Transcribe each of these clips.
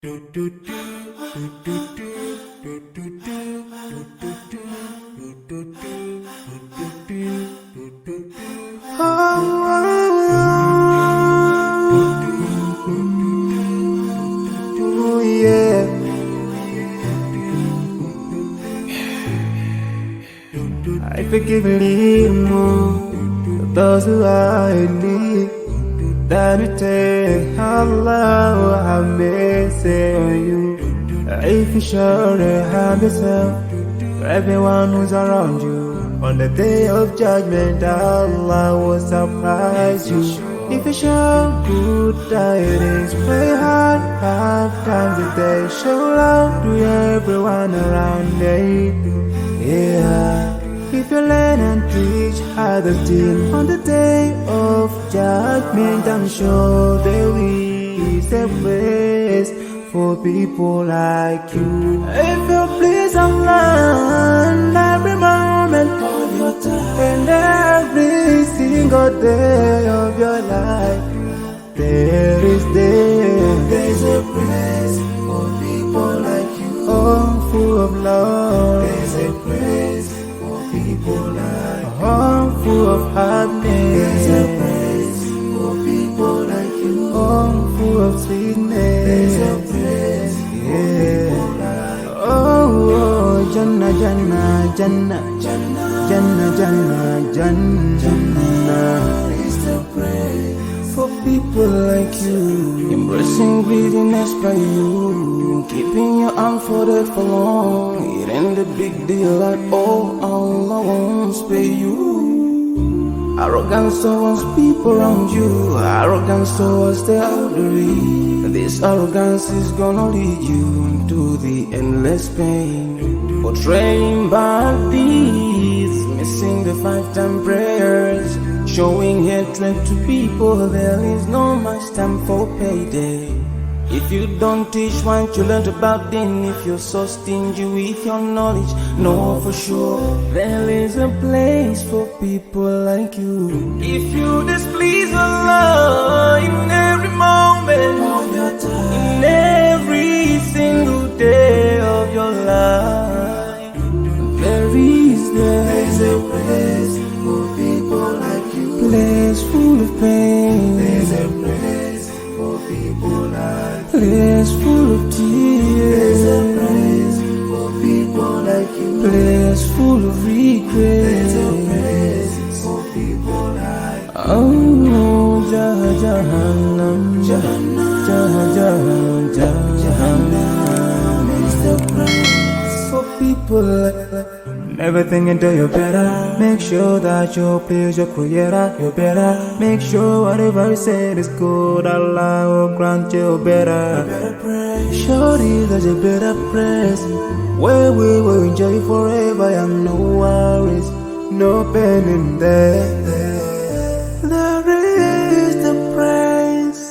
I forgive a little more to those who are in need than you take Allah have mercy on you. If you surely have yourself for everyone who's around you, on the day of judgment Allah will surprise you. If you show good tidings, pray hard 5 times a day, show love to everyone around you. Yeah. If you learn and teach others still, on the day of judgment I'm sure there is a place for people like you. If you please Allah every moment of your time and every single day of your life, there's a place for people like you. Oh, full of love. There's a place people like you. Full of happiness. There's a place for people like you. Full of sweetness. There's a place for people like you. Oh, Jannah, Jannah, Jannah, Jannah, Jannah, Jannah, Jannah. It's the place for people like you. Embracing greediness by you, keeping your arm folded for long. It ain't a big deal at all. Allah won't spare you. Arrogance towards people around you, arrogance towards the elderly. This arrogance is gonna lead you to the endless pain. Portraying bad deeds, missing the 5-time prayers, showing hatred to people. There is no much time for payday. If you don't teach what you learned about then, if you're so stingy with your knowledge, know for sure there is a place for people like you. If you displease Allah in every moment of your time, in every single day of your life, there's a place for people like you. Place full of pain. There's a place for people like you. Place full of tears. There's a place for people like you. Place full of regret. There's a place for people like you. Oh, Jahannam, Jahannam, Jahannam is the place for people like you. Never think until you're better. Make sure that you please your creator. You're better. Make sure whatever you said is good. Allah will grant you better. Surely there's a better place where we will enjoy forever and no worries, no pain in there. There is the praise.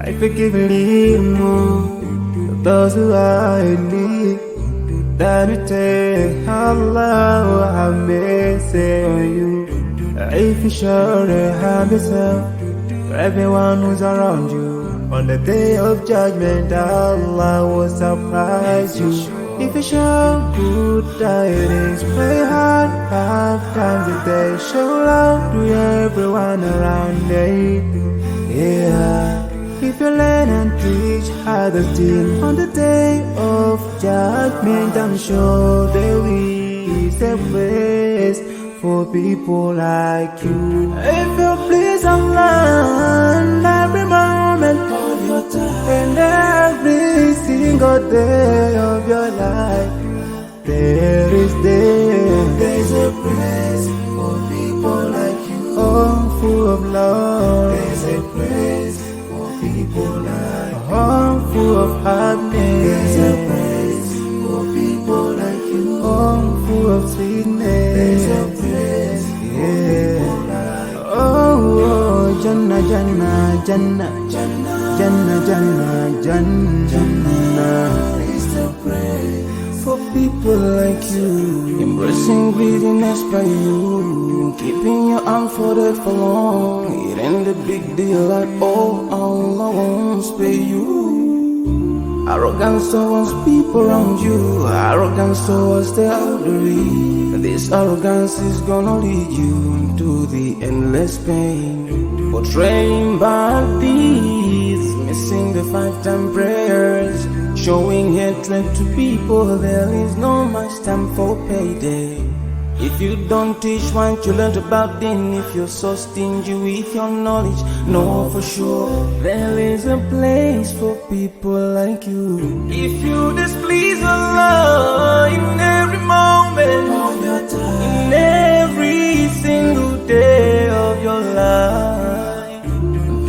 I forgive a little more to those who are in need than you take Allah have mercy on you. If you surely have yourself for everyone who's around you, on the day of judgment Allah will surprise you. If you show good tidings, pray hard 5 times a day, show love to everyone around you. Yeah. If you learn and teach others still, on the day of judgment I'm sure there is a place for people like you. If you please Allah every moment of your time and every single day of your life, there's a place for people like you. Oh, full of love. There's a place for people like you. Oh, full of happiness. There's a place for people like you. Oh, full of sweetness. Jannah, Jannah, Jannah, Jannah. For people like you, embracing greediness by you, keeping your arm folded for long. It ain't a big deal like, oh, all I won't pay you. Arrogance towards people around you, arrogance towards the elderly. This arrogance is gonna lead you to the endless pain. Portraying bad deeds, missing the 5-time prayers, showing hatred to people. There is no much time for payday. If you don't teach what you learned about then, if you're so stingy with your knowledge, know for sure there is a place for people like you. If you displease Allah in every moment of your time, in every single day of your life,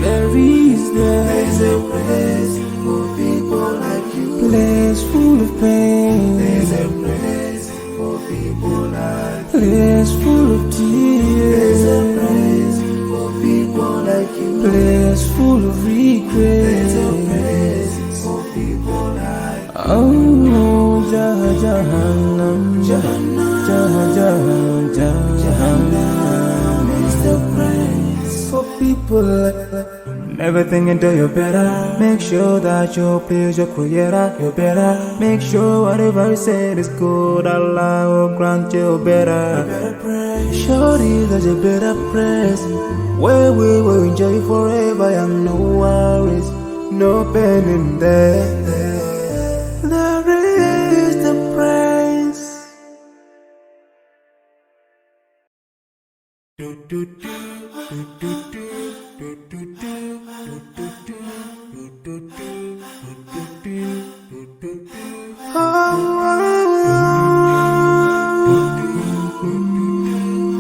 there is a place for people like you. Place full of pain. There's a place for people like you. Place full of tears. There's a place for people like you. Place full of regret. There's a place for people like you. Oh, Jahannam, Jahannam, Jahannam is the place for people like that. Never think until you're better. Make sure that you please your creator. You're better. Make sure whatever you said is good. Allah will grant you better. Surely there's a better place where we will enjoy forever and no worries, no pain in there. There is the praise. Do do do do do do do do do do.